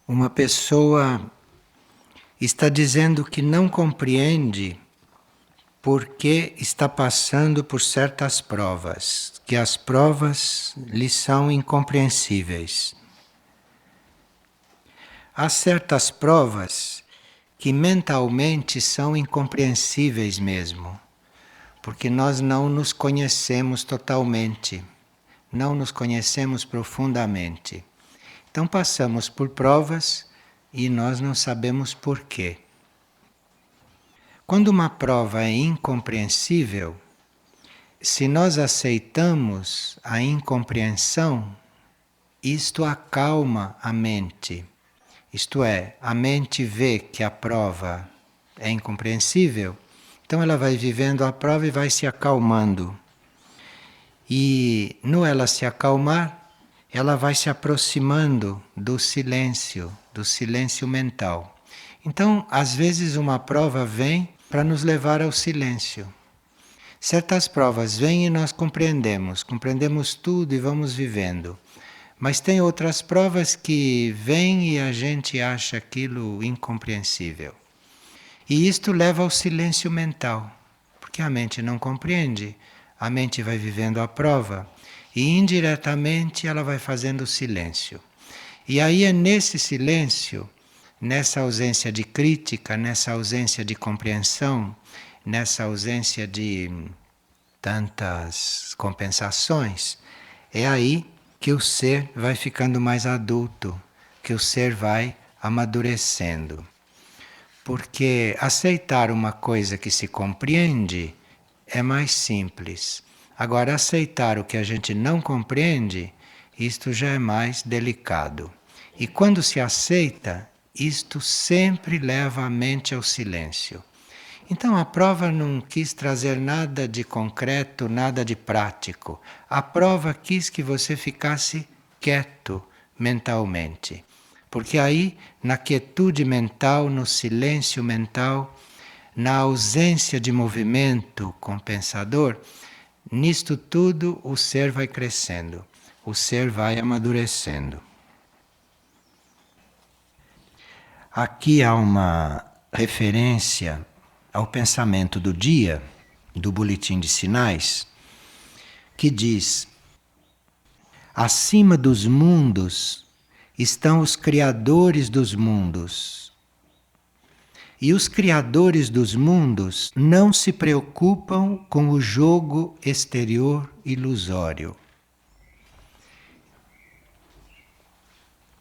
Uma pessoa está dizendo que não compreende porque está passando por certas provas, que as provas lhe são incompreensíveis. Há certas provas que mentalmente são incompreensíveis mesmo, porque nós não nos conhecemos totalmente, não nos conhecemos profundamente. Então passamos por provas e nós não sabemos porquê. Quando uma prova é incompreensível, se nós aceitamos a incompreensão, isto acalma a mente. Isto é, a mente vê que a prova é incompreensível, então ela vai vivendo a prova e vai se acalmando. E no ela se acalmar, ela vai se aproximando do silêncio mental. Então, às vezes uma prova vem para nos levar ao silêncio. Certas provas vêm e nós compreendemos tudo e vamos vivendo. Mas tem outras provas que vêm e a gente acha aquilo incompreensível. E isto leva ao silêncio mental, porque a mente não compreende, a mente vai vivendo a prova e indiretamente ela vai fazendo silêncio. E aí é nesse silêncio, nessa ausência de crítica, nessa ausência de compreensão, nessa ausência de tantas compensações, é aí que o ser vai ficando mais adulto, que o ser vai amadurecendo. Porque aceitar uma coisa que se compreende é mais simples. Agora, aceitar o que a gente não compreende, isto já é mais delicado. E quando se aceita, isto sempre leva a mente ao silêncio. Então a prova não quis trazer nada de concreto, nada de prático. A prova quis que você ficasse quieto mentalmente. Porque aí, na quietude mental, no silêncio mental, na ausência de movimento compensador, nisto tudo o ser vai crescendo, o ser vai amadurecendo. Aqui há uma referência ao pensamento do dia, do Boletim de Sinais, que diz: acima dos mundos estão os criadores dos mundos. E os criadores dos mundos não se preocupam com o jogo exterior ilusório.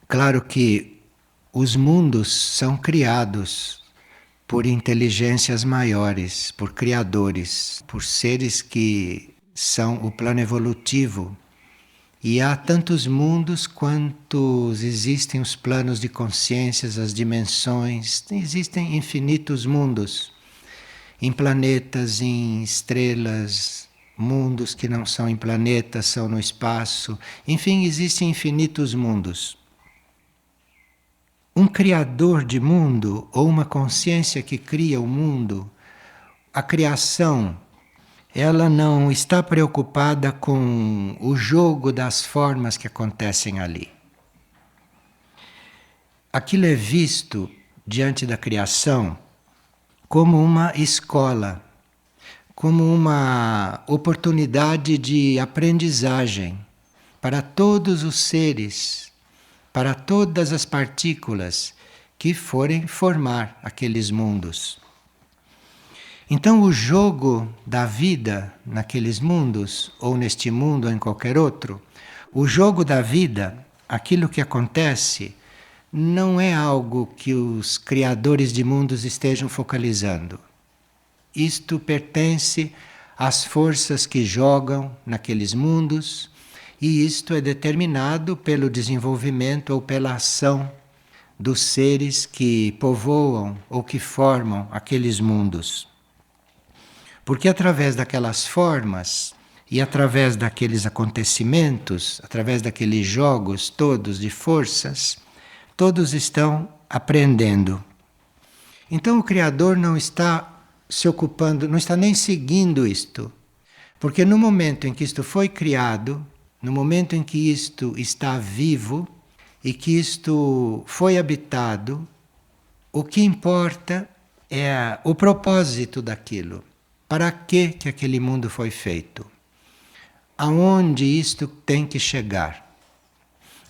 Claro que os mundos são criados por inteligências maiores, por criadores, por seres que são o plano evolutivo. E há tantos mundos quantos existem os planos de consciências, as dimensões, existem infinitos mundos, em planetas, em estrelas, mundos que não são em planetas, são no espaço, enfim, existem infinitos mundos. Um criador de mundo ou uma consciência que cria o mundo, a criação, ela não está preocupada com o jogo das formas que acontecem ali. Aquilo é visto diante da criação como uma escola, como uma oportunidade de aprendizagem para todos os seres, para todas as partículas que forem formar aqueles mundos. Então o jogo da vida naqueles mundos, ou neste mundo ou em qualquer outro, o jogo da vida, aquilo que acontece, não é algo que os criadores de mundos estejam focalizando. Isto pertence às forças que jogam naqueles mundos, e isto é determinado pelo desenvolvimento ou pela ação dos seres que povoam ou que formam aqueles mundos. Porque através daquelas formas e através daqueles acontecimentos, através daqueles jogos todos de forças, todos estão aprendendo. Então o Criador não está se ocupando, não está nem seguindo isto. Porque no momento em que isto foi criado, no momento em que isto está vivo, e que isto foi habitado, o que importa é o propósito daquilo. Para que aquele mundo foi feito? Aonde isto tem que chegar?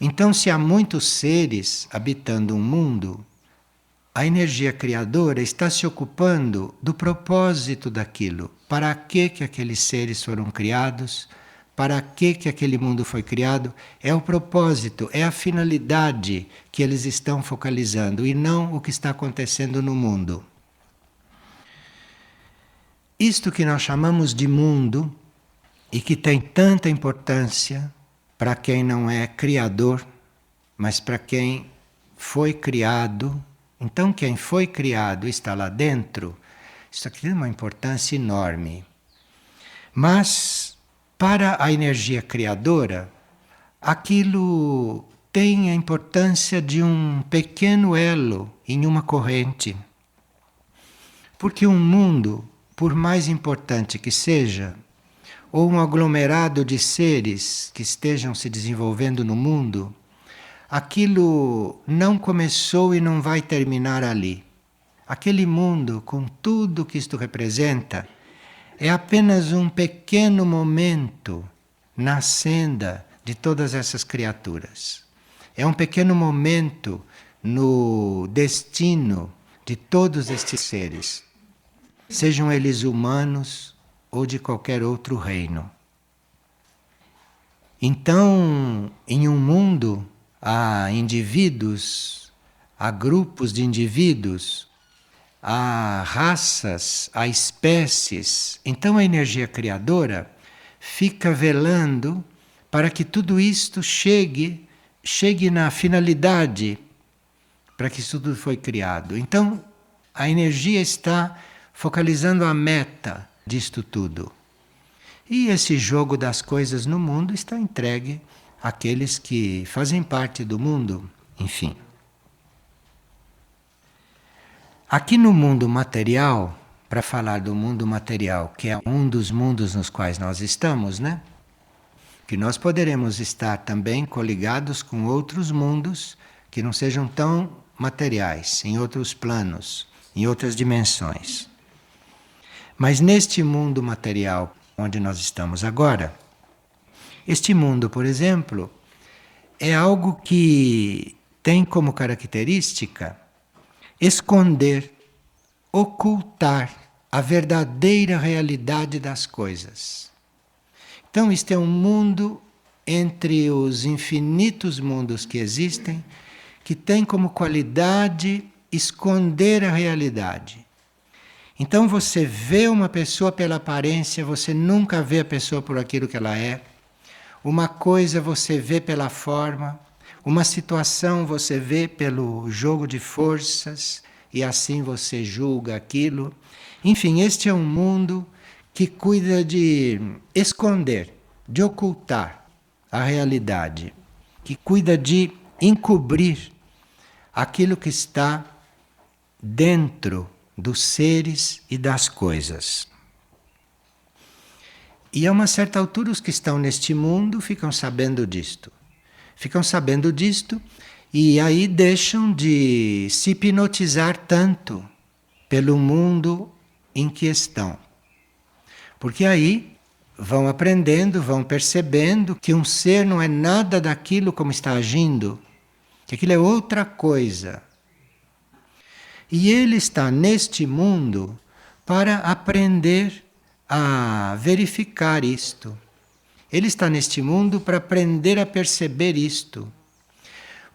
Então, se há muitos seres habitando um mundo, a energia criadora está se ocupando do propósito daquilo. Para que aqueles seres foram criados? Para que aquele mundo foi criado? É o propósito, é a finalidade que eles estão focalizando e não o que está acontecendo no mundo. Isto que nós chamamos de mundo e que tem tanta importância para quem não é criador, mas para quem foi criado. Então, quem foi criado está lá dentro. Isso aqui tem uma importância enorme. Mas, para a energia criadora, aquilo tem a importância de um pequeno elo em uma corrente. Porque um mundo, por mais importante que seja, ou um aglomerado de seres que estejam se desenvolvendo no mundo, aquilo não começou e não vai terminar ali. Aquele mundo, com tudo que isto representa, é apenas um pequeno momento na senda de todas essas criaturas. É um pequeno momento no destino de todos estes seres, sejam eles humanos ou de qualquer outro reino. Então, em um mundo, há indivíduos, há grupos de indivíduos, há raças, há espécies. Então a energia criadora fica velando para que tudo isto chegue na finalidade para que isso tudo foi criado. Então a energia está focalizando a meta disto tudo. E esse jogo das coisas no mundo está entregue àqueles que fazem parte do mundo, enfim. Aqui no mundo material, para falar do mundo material, que é um dos mundos nos quais nós estamos, né? Que nós poderemos estar também coligados com outros mundos que não sejam tão materiais, em outros planos, em outras dimensões. Mas neste mundo material onde nós estamos agora, este mundo, por exemplo, é algo que tem como característica esconder, ocultar a verdadeira realidade das coisas. Então, isto é um mundo entre os infinitos mundos que existem, que tem como qualidade esconder a realidade. Então, você vê uma pessoa pela aparência, você nunca vê a pessoa por aquilo que ela é. Uma coisa você vê pela forma, uma situação você vê pelo jogo de forças e assim você julga aquilo. Enfim, este é um mundo que cuida de esconder, de ocultar a realidade, que cuida de encobrir aquilo que está dentro dos seres e das coisas. E a uma certa altura os que estão neste mundo ficam sabendo disto. Ficam sabendo disto e aí deixam de se hipnotizar tanto pelo mundo em que estão. Porque aí vão aprendendo, vão percebendo que um ser não é nada daquilo como está agindo, que aquilo é outra coisa. E ele está neste mundo para aprender a verificar isto. Ele está neste mundo para aprender a perceber isto.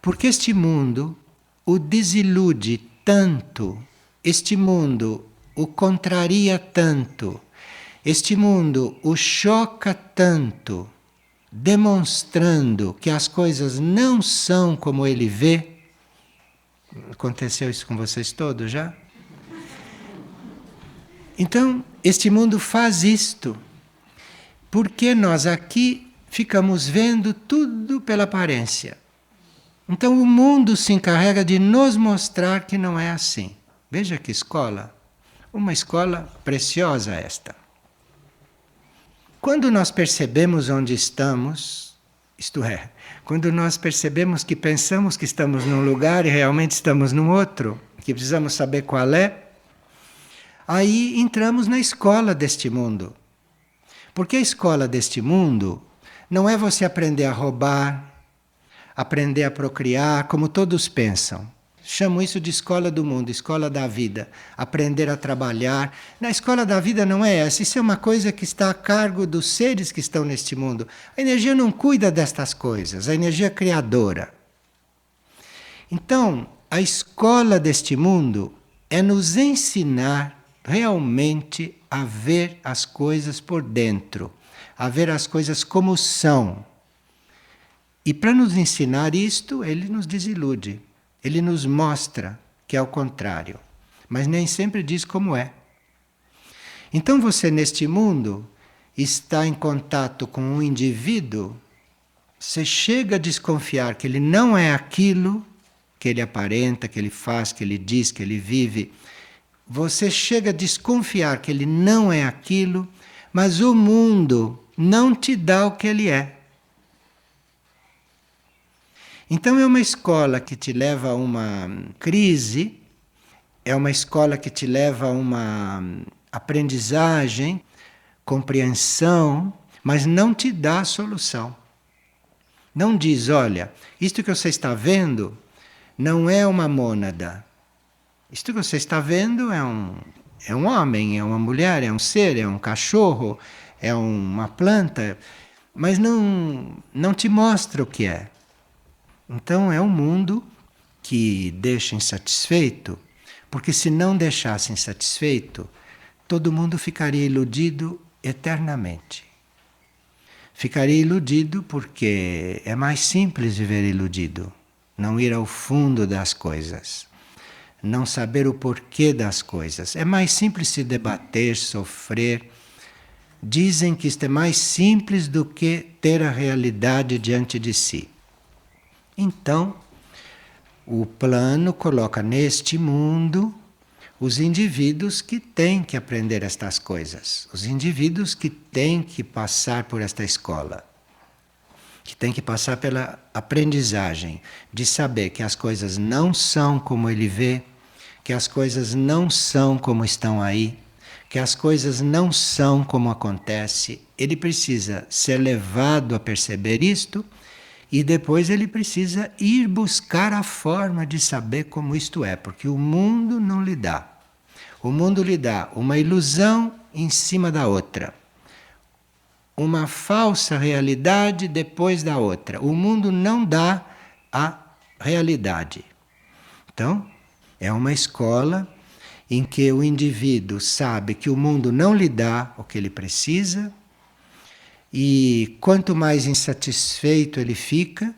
Porque este mundo o desilude tanto, este mundo o contraria tanto, este mundo o choca tanto, demonstrando que as coisas não são como ele vê. Aconteceu isso com vocês todos já? Então, este mundo faz isto, porque nós aqui ficamos vendo tudo pela aparência. Então o mundo se encarrega de nos mostrar que não é assim. Veja que escola, uma escola preciosa esta. Quando nós percebemos onde estamos Isto é, quando nós percebemos que pensamos que estamos num lugar e realmente estamos num outro, que precisamos saber qual é, aí entramos na escola deste mundo. Porque a escola deste mundo não é você aprender a roubar, aprender a procriar, como todos pensam. Chamo isso de escola do mundo, escola da vida. Aprender a trabalhar. Na escola da vida não é essa. Isso é uma coisa que está a cargo dos seres que estão neste mundo. A energia não cuida destas coisas, a energia é criadora. Então, a escola deste mundo é nos ensinar realmente a ver as coisas por dentro, a ver as coisas como são. E para nos ensinar isto, ele nos desilude. Ele nos mostra que é o contrário, mas nem sempre diz como é. Então você neste mundo está em contato com um indivíduo, você chega a desconfiar que ele não é aquilo que ele aparenta, que ele faz, que ele diz, que ele vive. Você chega a desconfiar que ele não é aquilo, mas o mundo não te dá o que ele é. Então é uma escola que te leva a uma crise, é uma escola que te leva a uma aprendizagem, compreensão, mas não te dá a solução. Não diz, olha, isto que você está vendo não é uma mônada. Isto que você está vendo é um homem, é uma mulher, é um ser, é um cachorro, é uma planta, mas não te mostra o que é. Então é um mundo que deixa insatisfeito, porque se não deixasse insatisfeito, todo mundo ficaria iludido eternamente. Ficaria iludido porque é mais simples viver iludido, não ir ao fundo das coisas, não saber o porquê das coisas. É mais simples se debater, sofrer. Dizem que isto é mais simples do que ter a realidade diante de si. Então, o plano coloca neste mundo os indivíduos que têm que aprender estas coisas, os indivíduos que têm que passar por esta escola, que têm que passar pela aprendizagem de saber que as coisas não são como ele vê, que as coisas não são como estão aí, que as coisas não são como acontece. Ele precisa ser levado a perceber isto. E depois ele precisa ir buscar a forma de saber como isto é, porque o mundo não lhe dá. O mundo lhe dá uma ilusão em cima da outra. Uma falsa realidade depois da outra. O mundo não dá a realidade. Então, é uma escola em que o indivíduo sabe que o mundo não lhe dá o que ele precisa. E quanto mais insatisfeito ele fica,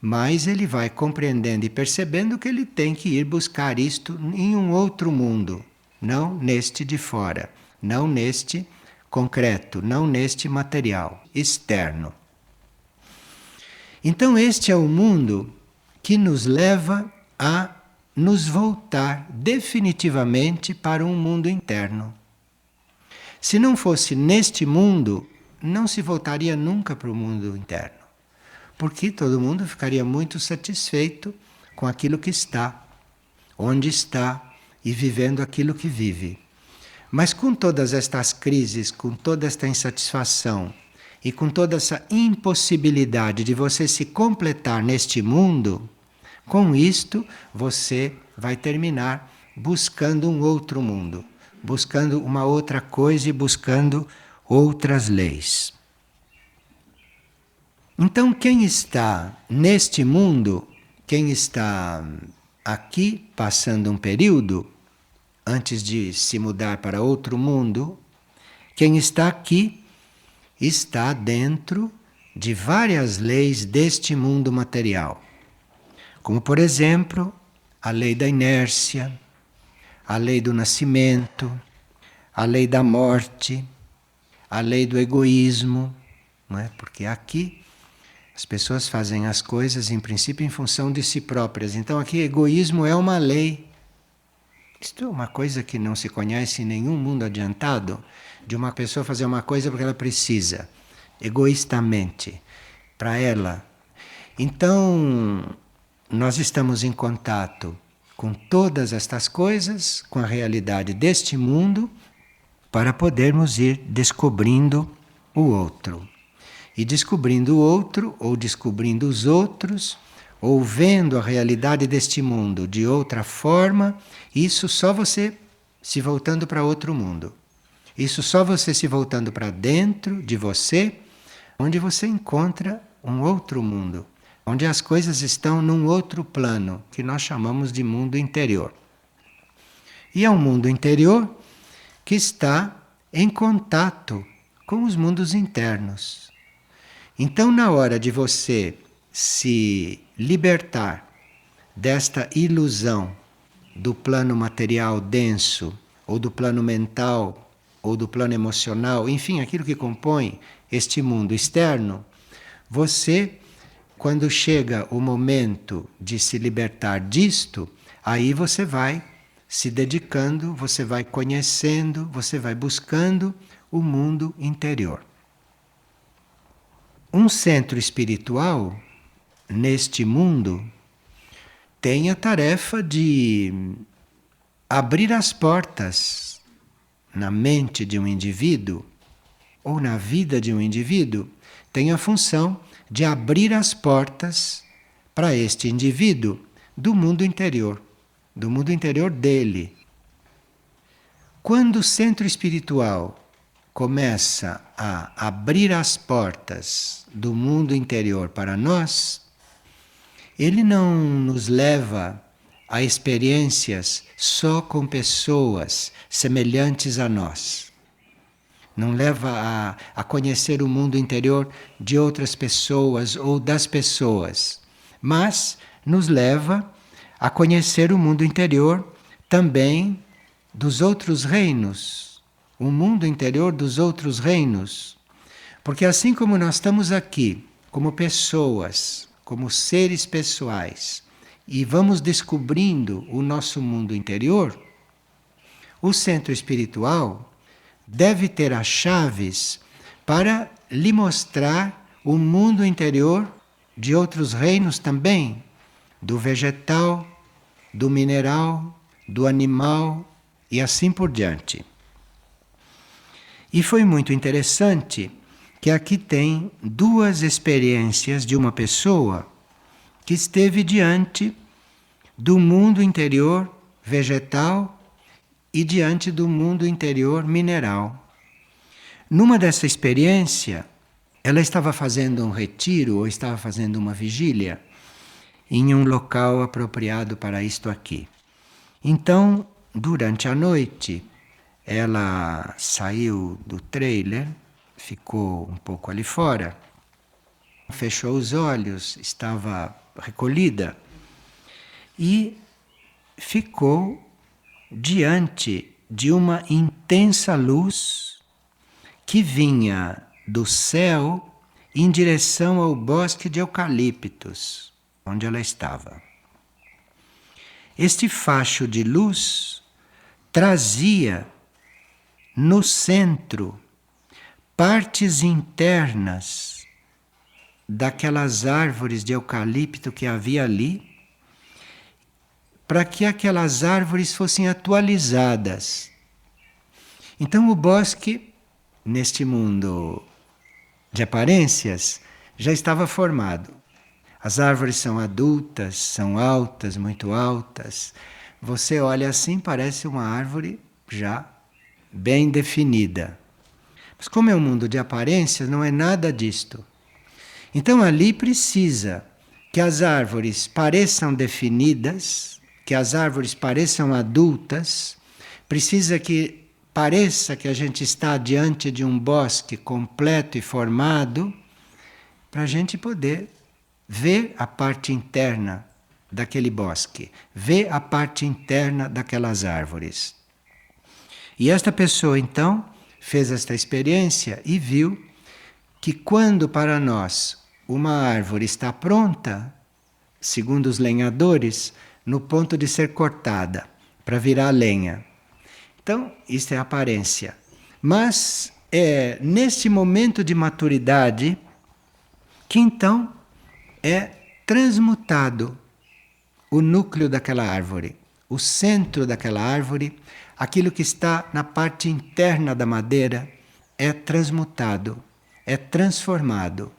mais ele vai compreendendo e percebendo que ele tem que ir buscar isto em um outro mundo, não neste de fora, não neste concreto, não neste material externo. Então, este é o mundo que nos leva a nos voltar definitivamente para um mundo interno. Se não fosse neste mundo, não se voltaria nunca para o mundo interno, porque todo mundo ficaria muito satisfeito com aquilo que está, onde está e vivendo aquilo que vive. Mas com todas estas crises, com toda esta insatisfação e com toda essa impossibilidade de você se completar neste mundo, com isto você vai terminar buscando um outro mundo, buscando uma outra coisa e buscando outras leis. Então, quem está neste mundo, quem está aqui passando um período antes de se mudar para outro mundo, quem está aqui está dentro de várias leis deste mundo material. Como, por exemplo, a lei da inércia, a lei do nascimento, a lei da morte, a lei do egoísmo, não é? Porque aqui as pessoas fazem as coisas em princípio em função de si próprias. Então aqui egoísmo é uma lei. Isto é uma coisa que não se conhece em nenhum mundo adiantado, de uma pessoa fazer uma coisa porque ela precisa, egoístamente. para ela. Então, nós estamos em contato com todas estas coisas, com a realidade deste mundo, para podermos ir descobrindo o outro. E descobrindo o outro, ou descobrindo os outros, ou vendo a realidade deste mundo de outra forma, isso só você se voltando para outro mundo. Isso só você se voltando para dentro de você, onde você encontra um outro mundo, onde as coisas estão num outro plano, que nós chamamos de mundo interior. E é um mundo interior que está em contato com os mundos internos. Então, na hora de você se libertar desta ilusão do plano material denso, ou do plano mental, ou do plano emocional, enfim, aquilo que compõe este mundo externo, você, quando chega o momento de se libertar disto, aí você vai se dedicando, você vai conhecendo, você vai buscando o mundo interior. Um centro espiritual, neste mundo, tem a tarefa de abrir as portas na mente de um indivíduo, ou na vida de um indivíduo, tem a função de abrir as portas para este indivíduo do mundo interior dele. Quando o centro espiritual começa a abrir as portas do mundo interior para nós, ele não nos leva a experiências só com pessoas semelhantes a nós. Não leva a conhecer o mundo interior de outras pessoas ou das pessoas, mas nos leva a conhecer o mundo interior também dos outros reinos, o mundo interior dos outros reinos. Porque assim como nós estamos aqui, como pessoas, como seres pessoais, e vamos descobrindo o nosso mundo interior, o centro espiritual deve ter as chaves para lhe mostrar o mundo interior de outros reinos também, do vegetal, do mineral, do animal e assim por diante. E foi muito interessante que aqui tem duas experiências de uma pessoa que esteve diante do mundo interior vegetal e diante do mundo interior mineral. Numa dessa experiência, ela estava fazendo um retiro ou estava fazendo uma vigília em um local apropriado para isto aqui. Então, durante a noite, ela saiu do trailer, ficou um pouco ali fora, fechou os olhos, estava recolhida e ficou diante de uma intensa luz que vinha do céu em direção ao bosque de eucaliptos, onde ela estava. Este facho de luz trazia no centro partes internas daquelas árvores de eucalipto que havia ali, para que aquelas árvores fossem atualizadas. Então o bosque, neste mundo de aparências, já estava formado. As árvores são adultas, são altas, muito altas. Você olha assim, parece uma árvore já bem definida. Mas como é um mundo de aparências, não é nada disto. Então ali precisa que as árvores pareçam definidas, que as árvores pareçam adultas, precisa que pareça que a gente está diante de um bosque completo e formado, para a gente poder ver a parte interna daquele bosque, ver a parte interna daquelas árvores. E esta pessoa então fez esta experiência e viu que quando para nós uma árvore está pronta, segundo os lenhadores, no ponto de ser cortada para virar lenha. Então, isto é a aparência. Mas neste momento de maturidade que então é transmutado o núcleo daquela árvore, o centro daquela árvore, aquilo que está na parte interna da madeira, é transmutado, é transformado.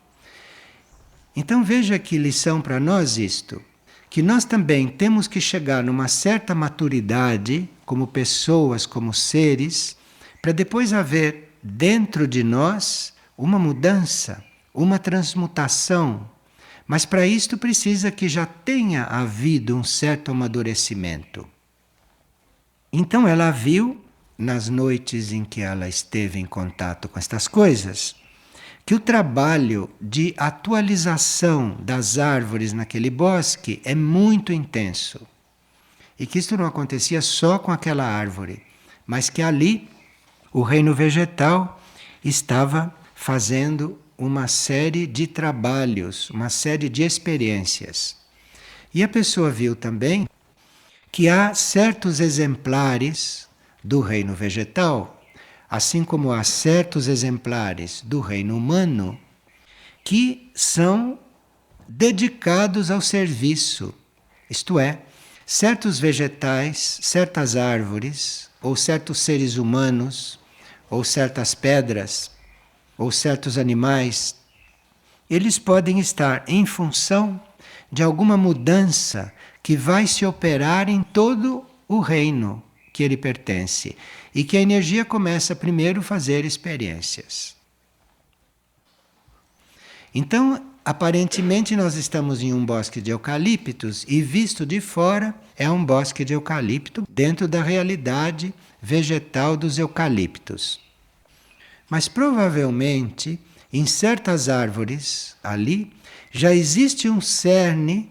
Então veja que lição para nós isto, que nós também temos que chegar numa certa maturidade, como pessoas, como seres, para depois haver dentro de nós uma mudança, uma transmutação. Mas para isto precisa que já tenha havido um certo amadurecimento. Então ela viu, nas noites em que ela esteve em contato com estas coisas, que o trabalho de atualização das árvores naquele bosque é muito intenso. E que isto não acontecia só com aquela árvore, mas que ali o reino vegetal estava fazendo uma série de trabalhos, uma série de experiências. E a pessoa viu também que há certos exemplares do reino vegetal, assim como há certos exemplares do reino humano, que são dedicados ao serviço. Isto é, certos vegetais, certas árvores, ou certos seres humanos, ou certas pedras, ou certos animais, eles podem estar em função de alguma mudança que vai se operar em todo o reino que ele pertence e que a energia começa primeiro a fazer experiências. Então, aparentemente nós estamos em um bosque de eucaliptos e visto de fora é um bosque de eucalipto dentro da realidade vegetal dos eucaliptos. Mas provavelmente em certas árvores ali já existe um cerne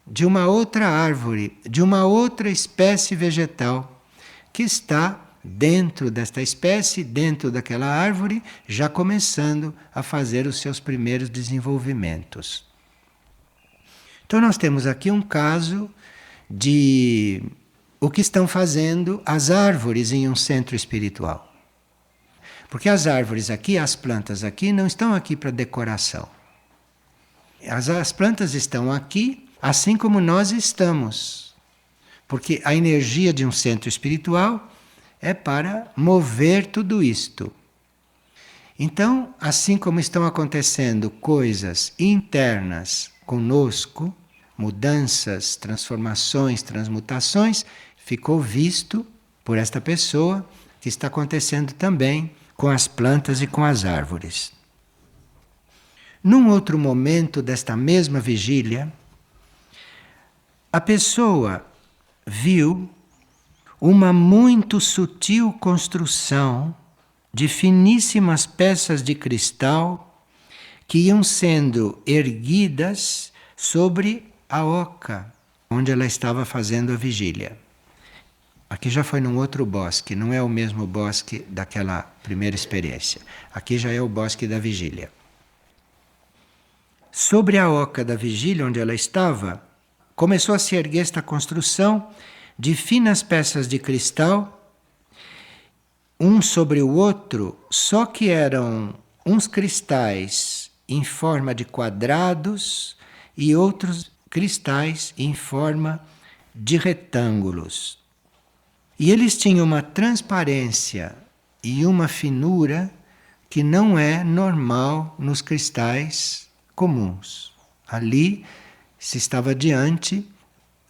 de uma outra árvore, de uma outra espécie vegetal que está dentro desta espécie, dentro daquela árvore, já começando a fazer os seus primeiros desenvolvimentos. Então nós temos aqui um caso de o que estão fazendo as árvores em um centro espiritual. Porque as árvores aqui, as plantas aqui, não estão aqui para decoração. As plantas estão aqui assim como nós estamos. Porque a energia de um centro espiritual é para mover tudo isto. Então, assim como estão acontecendo coisas internas conosco, mudanças, transformações, transmutações, ficou visto por esta pessoa que está acontecendo também com as plantas e com as árvores. Num outro momento desta mesma vigília, a pessoa viu uma muito sutil construção de finíssimas peças de cristal que iam sendo erguidas sobre a oca onde ela estava fazendo a vigília. Aqui já foi num outro bosque, não é o mesmo bosque daquela primeira experiência. Aqui já é o bosque da vigília. Sobre a oca da vigília onde ela estava, começou a se erguer esta construção de finas peças de cristal, um sobre o outro, só que eram uns cristais em forma de quadrados e outros cristais em forma de retângulos. E eles tinham uma transparência e uma finura que não é normal nos cristais comuns. Ali se estava diante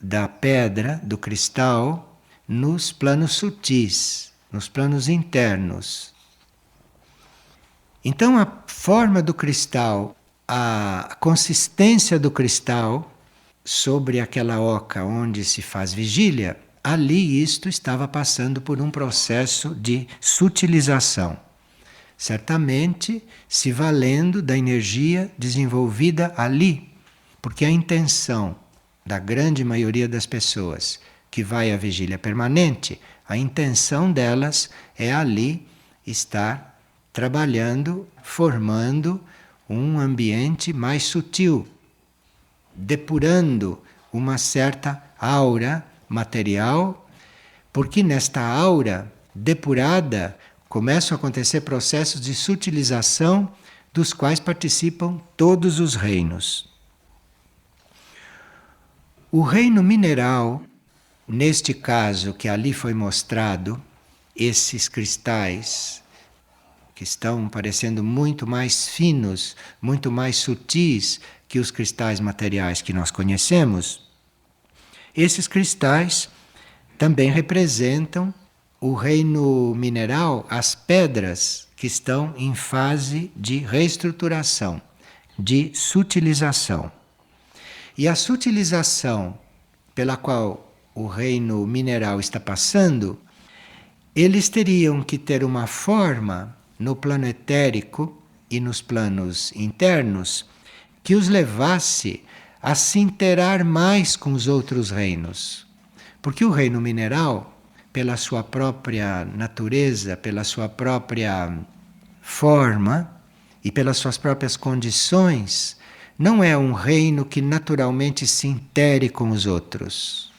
da pedra, do cristal, nos planos sutis, nos planos internos. Então a forma do cristal, a consistência do cristal sobre aquela oca onde se faz vigília, ali isto estava passando por um processo de sutilização. Certamente se valendo da energia desenvolvida ali, porque a intenção da grande maioria das pessoas que vai à vigília permanente, a intenção delas é ali estar trabalhando, formando um ambiente mais sutil, depurando uma certa aura material, porque nesta aura depurada começam a acontecer processos de sutilização dos quais participam todos os reinos. O reino mineral, neste caso que ali foi mostrado, esses cristais que estão parecendo muito mais finos, muito mais sutis que os cristais materiais que nós conhecemos, esses cristais também representam o reino mineral, as pedras que estão em fase de reestruturação, de sutilização. E a sutilização pela qual o reino mineral está passando, eles teriam que ter uma forma no plano etérico e nos planos internos que os levasse a se interar mais com os outros reinos. Porque o reino mineral, pela sua própria natureza, pela sua própria forma e pelas suas próprias condições, não é um reino que naturalmente se intere com os outros.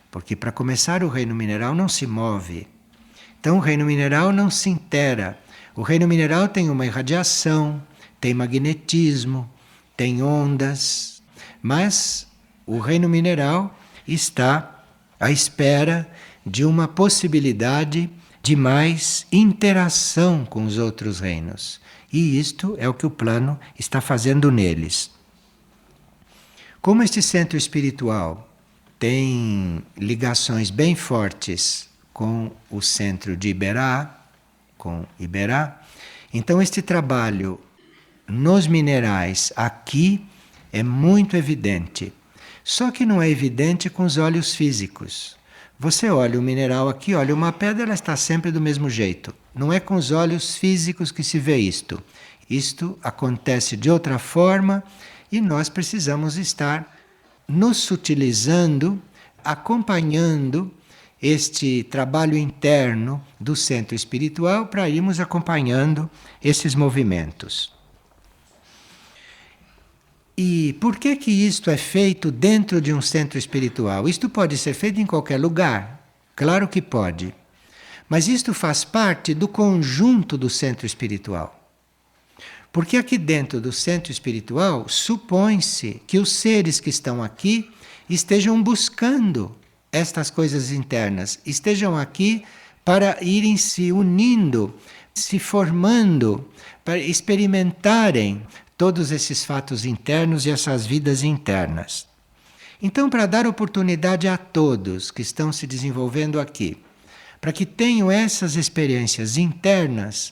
Porque, para começar, o reino mineral não se move. Então, o reino mineral não se intera. O reino mineral tem uma irradiação, tem magnetismo, tem ondas, mas o reino mineral está à espera de uma possibilidade de mais interação com os outros reinos. E isto é o que o plano está fazendo neles. Como este centro espiritual tem ligações bem fortes com o centro de Iberá, com Iberá, então este trabalho nos minerais aqui é muito evidente. Só que não é evidente com os olhos físicos. Você olha o mineral aqui, olha uma pedra, ela está sempre do mesmo jeito. Não é com os olhos físicos que se vê isto. Isto acontece de outra forma e nós precisamos estar nos sutilizando, acompanhando este trabalho interno do centro espiritual para irmos acompanhando esses movimentos. E por que que isto é feito dentro de um centro espiritual? Isto pode ser feito em qualquer lugar, claro que pode. Mas isto faz parte do conjunto do centro espiritual. Porque aqui dentro do centro espiritual supõe-se que os seres que estão aqui estejam buscando estas coisas internas, estejam aqui para irem se unindo, se formando, para experimentarem todos esses fatos internos e essas vidas internas. Então, para dar oportunidade a todos que estão se desenvolvendo aqui, para que tenham essas experiências internas,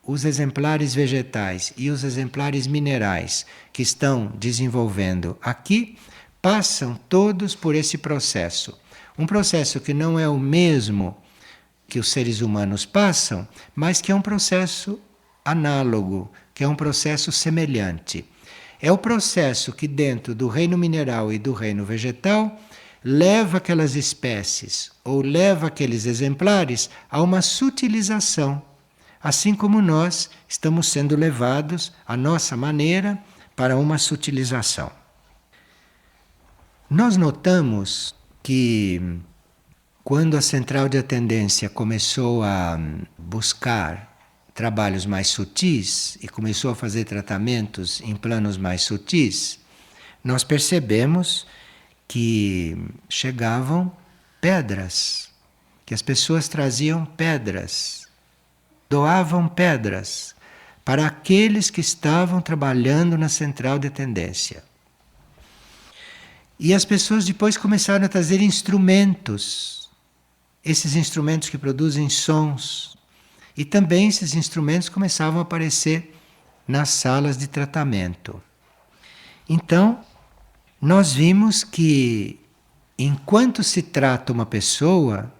os exemplares vegetais e os exemplares minerais que estão desenvolvendo aqui, passam todos por esse processo. Um processo que não é o mesmo que os seres humanos passam, mas que é um processo análogo, que é um processo semelhante. É o processo que dentro do reino mineral e do reino vegetal leva aquelas espécies ou leva aqueles exemplares a uma sutilização, assim como nós estamos sendo levados à nossa maneira para uma sutilização. Nós notamos que quando a central de atendência começou a buscar trabalhos mais sutis e começou a fazer tratamentos em planos mais sutis, nós percebemos que chegavam pedras, que as pessoas traziam pedras, doavam pedras para aqueles que estavam trabalhando na central de atendência. E as pessoas depois começaram a trazer instrumentos, esses instrumentos que produzem sons. E também esses instrumentos começavam a aparecer nas salas de tratamento. Então, nós vimos que, enquanto se trata uma pessoa,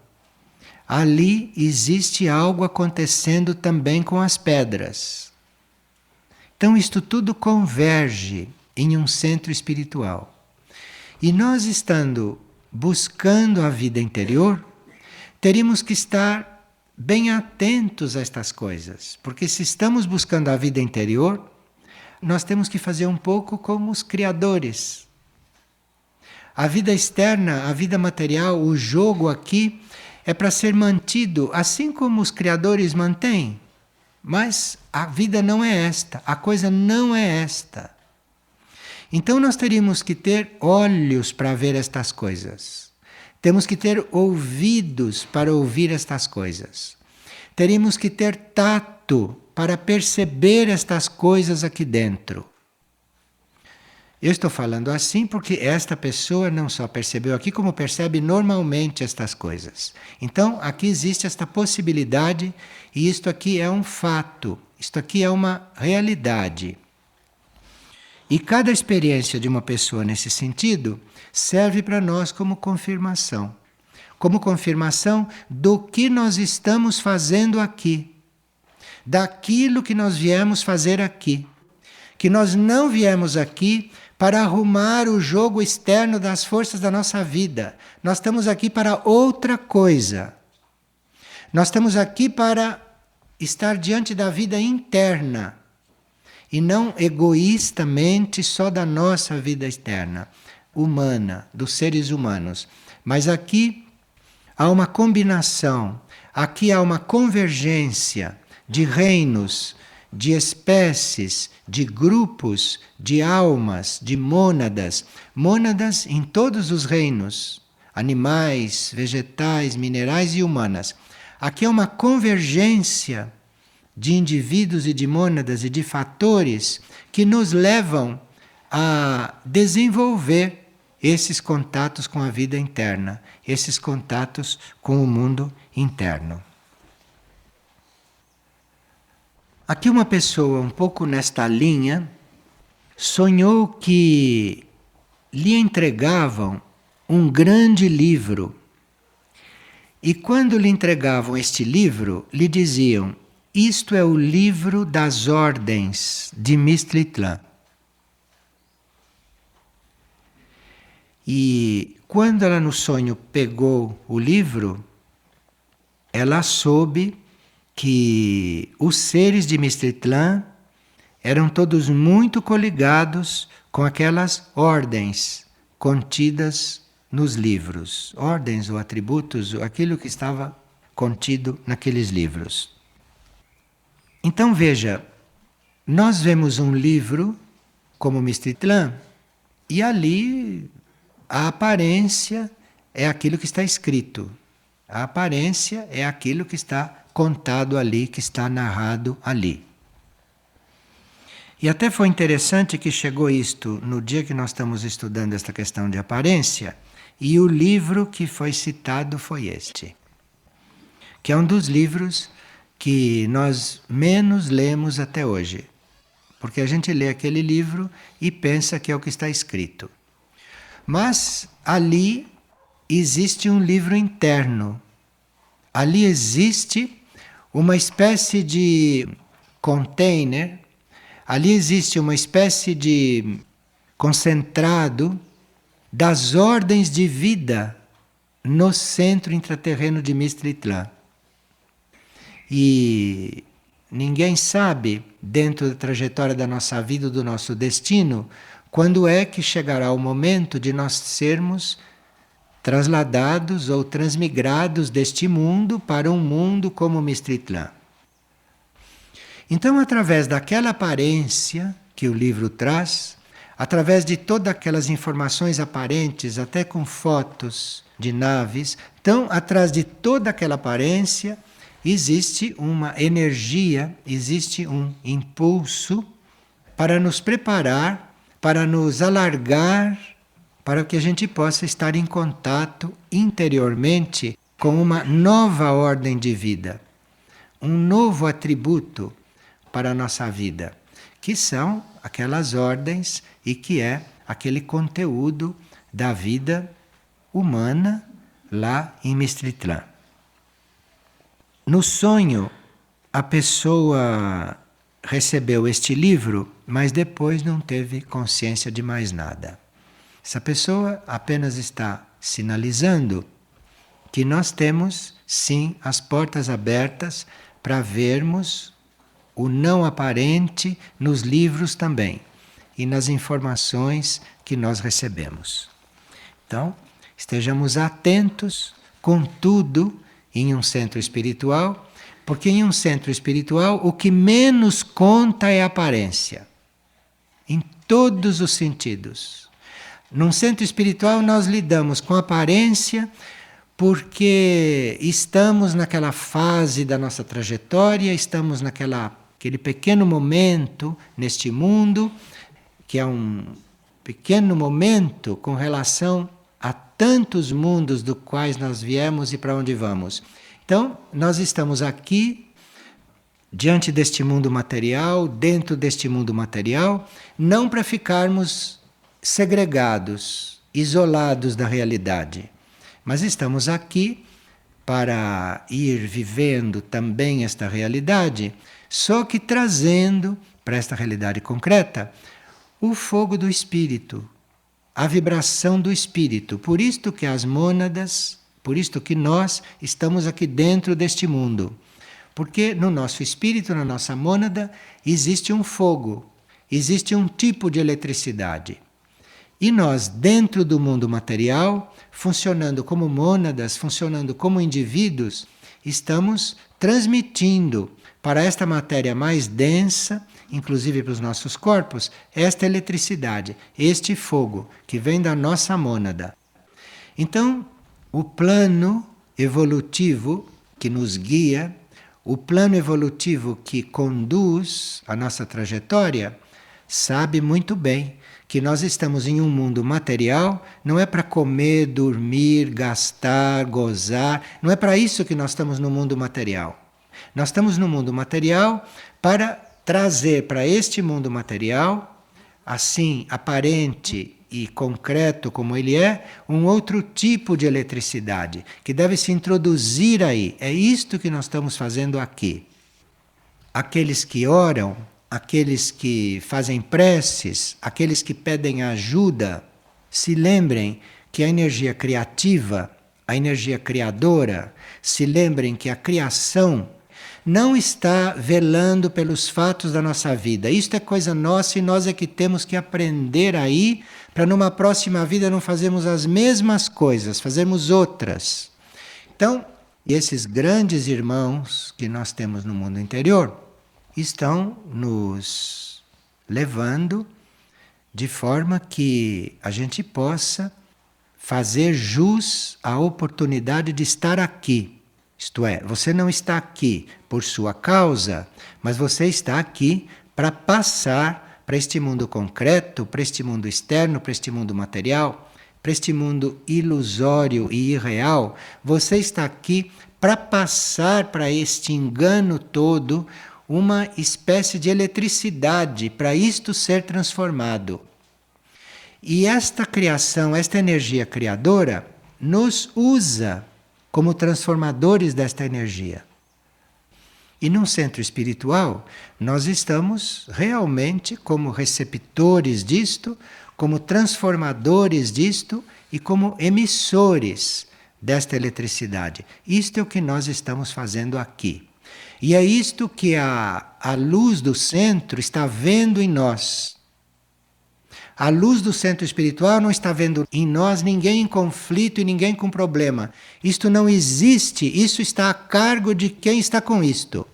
ali existe algo acontecendo também com as pedras. Então, isto tudo converge em um centro espiritual. E nós, estando buscando a vida interior, teríamos que estar bem atentos a estas coisas, porque se estamos buscando a vida interior, nós temos que fazer um pouco como os criadores. A vida externa, a vida material, o jogo aqui é para ser mantido assim como os criadores mantêm. Mas a vida não é esta, a coisa não é esta. Então nós teríamos que ter olhos para ver estas coisas. Temos que ter ouvidos para ouvir estas coisas. Teríamos que ter tato para perceber estas coisas aqui dentro. Eu estou falando assim porque esta pessoa não só percebeu aqui, como percebe normalmente estas coisas. Então, aqui existe esta possibilidade, e isto aqui é um fato, isto aqui é uma realidade. E cada experiência de uma pessoa nesse sentido serve para nós como confirmação. Como confirmação do que nós estamos fazendo aqui. Daquilo que nós viemos fazer aqui. Que nós não viemos aqui para arrumar o jogo externo das forças da nossa vida. Nós estamos aqui para outra coisa. Nós estamos aqui para estar diante da vida interna e não egoístamente só da nossa vida externa, humana, dos seres humanos. Mas aqui há uma combinação, aqui há uma convergência de reinos, de espécies, de grupos, de almas, de mônadas, mônadas em todos os reinos, animais, vegetais, minerais e humanas. Aqui é uma convergência de indivíduos e de mônadas e de fatores que nos levam a desenvolver esses contatos com a vida interna, esses contatos com o mundo interno. Aqui uma pessoa um pouco nesta linha sonhou que lhe entregavam um grande livro. E quando lhe entregavam este livro, lhe diziam: isto é o livro das ordens de Mistritlan. E quando ela no sonho pegou o livro, ela soube que os seres de Mistritlan eram todos muito coligados com aquelas ordens contidas nos livros. Ordens ou atributos, aquilo que estava contido naqueles livros. Então veja, nós vemos um livro como Mistritlan e ali a aparência é aquilo que está escrito. A aparência é aquilo que está contado ali, que está narrado ali. E até foi interessante que chegou isto no dia que nós estamos estudando esta questão de aparência, e o livro que foi citado foi este, que é um dos livros que nós menos lemos até hoje, porque a gente lê aquele livro e pensa que é o que está escrito. Mas ali existe um livro interno, ali existe uma espécie de container, ali existe uma espécie de concentrado das ordens de vida no centro intraterreno de Mistritlan. E ninguém sabe, dentro da trajetória da nossa vida, do nosso destino, quando é que chegará o momento de nós sermos trasladados ou transmigrados deste mundo para um mundo como Mistritlan. Então, através daquela aparência que o livro traz, através de todas aquelas informações aparentes, até com fotos de naves, então, atrás de toda aquela aparência, existe uma energia, existe um impulso para nos preparar, para nos alargar, para que a gente possa estar em contato interiormente com uma nova ordem de vida, um novo atributo para a nossa vida, que são aquelas ordens e que é aquele conteúdo da vida humana lá em Mistritlan. No sonho, a pessoa recebeu este livro, mas depois não teve consciência de mais nada. Essa pessoa apenas está sinalizando que nós temos, sim, as portas abertas para vermos o não aparente nos livros também e nas informações que nós recebemos. Então, estejamos atentos com tudo em um centro espiritual, Porque em um centro espiritual o que menos conta é a aparência. Em todos os sentidos. Num centro espiritual nós lidamos com a aparência porque estamos naquela fase da nossa trajetória, estamos aquele pequeno momento neste mundo, que é um pequeno momento com relação a tantos mundos do quais nós viemos e para onde vamos. Então, nós estamos aqui, diante deste mundo material, dentro deste mundo material, não para ficarmos segregados, isolados da realidade, mas estamos aqui para ir vivendo também esta realidade, só que trazendo para esta realidade concreta o fogo do espírito, a vibração do espírito. Por isto que as mônadas, por isto que nós estamos aqui dentro deste mundo. Porque no nosso espírito, na nossa mônada, existe um fogo, existe um tipo de eletricidade. E nós, dentro do mundo material, funcionando como mônadas, funcionando como indivíduos, estamos transmitindo para esta matéria mais densa, inclusive para os nossos corpos, esta eletricidade, este fogo que vem da nossa mônada. Então, o plano evolutivo que nos guia, o plano evolutivo que conduz a nossa trajetória, sabe muito bem que nós estamos em um mundo material, não é para comer, dormir, gastar, gozar, não é para isso que nós estamos no mundo material. Nós estamos no mundo material para trazer para este mundo material, assim aparente e concreto como ele é, um outro tipo de eletricidade que deve se introduzir aí. É isto que nós estamos fazendo aqui. Aqueles que oram, aqueles que fazem preces, aqueles que pedem ajuda, se lembrem que a energia criativa, a energia criadora, se lembrem que a criação não está velando pelos fatos da nossa vida. Isto é coisa nossa e nós é que temos que aprender aí para numa próxima vida não fazermos as mesmas coisas, fazermos outras. Então, esses grandes irmãos que nós temos no mundo interior estão nos levando de forma que a gente possa fazer jus à oportunidade de estar aqui. Isto é, você não está aqui por sua causa, mas você está aqui para passar para este mundo concreto, para este mundo externo, para este mundo material, para este mundo ilusório e irreal. Você está aqui para passar para este engano todo uma espécie de eletricidade, para isto ser transformado. E esta criação, esta energia criadora, nos usa como transformadores desta energia. E num centro espiritual, nós estamos realmente como receptores disto, como transformadores disto e como emissores desta eletricidade. Isto é o que nós estamos fazendo aqui. E é isto que a luz do centro está vendo em nós. A luz do centro espiritual não está vendo em nós ninguém em conflito e ninguém com problema. Isto não existe, isso está a cargo de quem está com isto.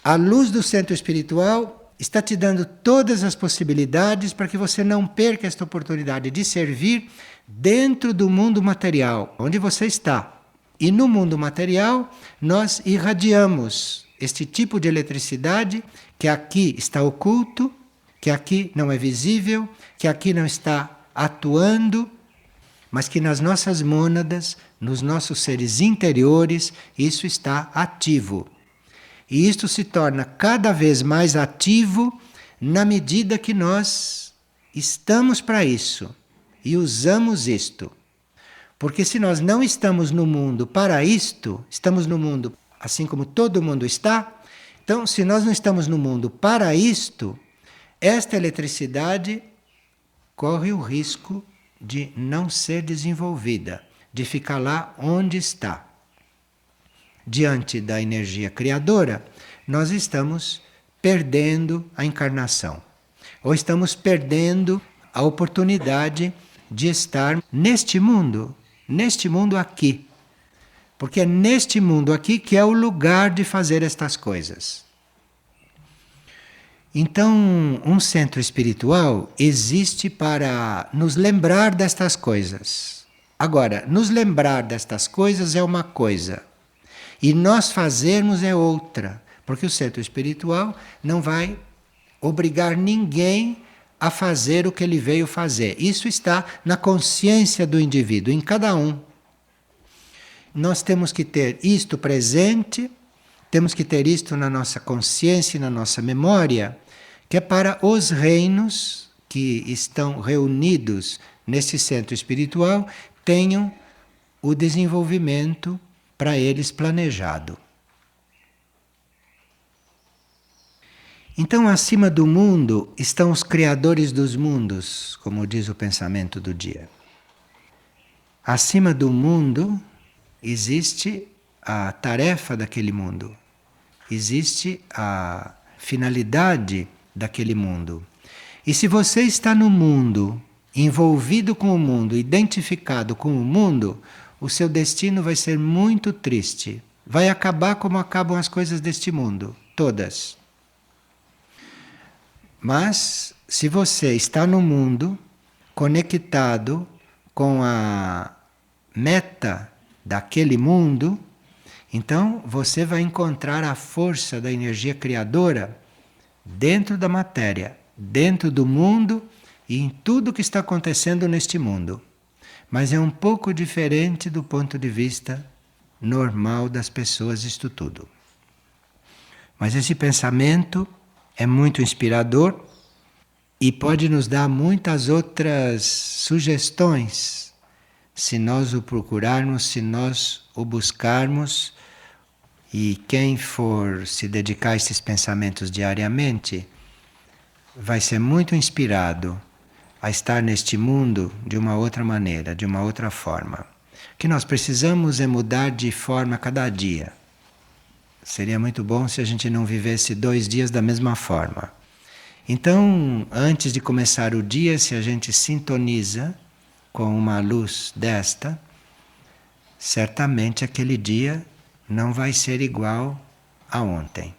A luz do centro espiritual está te dando todas as possibilidades para que você não perca esta oportunidade de servir dentro do mundo material, onde você está. E no mundo material, nós irradiamos este tipo de eletricidade que aqui está oculto, que aqui não é visível, que aqui não está atuando, mas que nas nossas mônadas, nos nossos seres interiores, isso está ativo. E isto se torna cada vez mais ativo na medida que nós estamos para isso e usamos isto. Porque se nós não estamos no mundo para isto, estamos no mundo assim como todo mundo está, então se nós não estamos no mundo para isto, esta eletricidade corre o risco de não ser desenvolvida, de ficar lá onde está. Diante da energia criadora, nós estamos perdendo a encarnação, ou estamos perdendo a oportunidade de estar neste mundo aqui. Porque é neste mundo aqui que é o lugar de fazer estas coisas. Então, um centro espiritual existe para nos lembrar destas coisas. Agora, nos lembrar destas coisas é uma coisa, e nós fazermos é outra, porque o centro espiritual não vai obrigar ninguém a fazer o que ele veio fazer. Isso está na consciência do indivíduo, em cada um. Nós temos que ter isto presente, temos que ter isto na nossa consciência e na nossa memória, que é para os reinos que estão reunidos nesse centro espiritual tenham o desenvolvimento para eles planejado. Então, acima do mundo estão os criadores dos mundos, como diz o pensamento do dia. Acima do mundo existe a tarefa daquele mundo, existe a finalidade daquele mundo. E se você está no mundo, envolvido com o mundo, identificado com o mundo, o seu destino vai ser muito triste. Vai acabar como acabam as coisas deste mundo, todas. Mas, se você está no mundo, conectado com a meta daquele mundo, então você vai encontrar a força da energia criadora dentro da matéria, dentro do mundo e em tudo que está acontecendo neste mundo. Mas é um pouco diferente do ponto de vista normal das pessoas, isto tudo. Mas esse pensamento é muito inspirador e pode nos dar muitas outras sugestões se nós o procurarmos, se nós o buscarmos. E quem for se dedicar a esses pensamentos diariamente vai ser muito inspirado a estar neste mundo de uma outra maneira, de uma outra forma. O que nós precisamos é mudar de forma a cada dia. Seria muito bom se a gente não vivesse 2 dias da mesma forma. Então, antes de começar o dia, se a gente sintoniza com uma luz desta, certamente aquele dia não vai ser igual a ontem.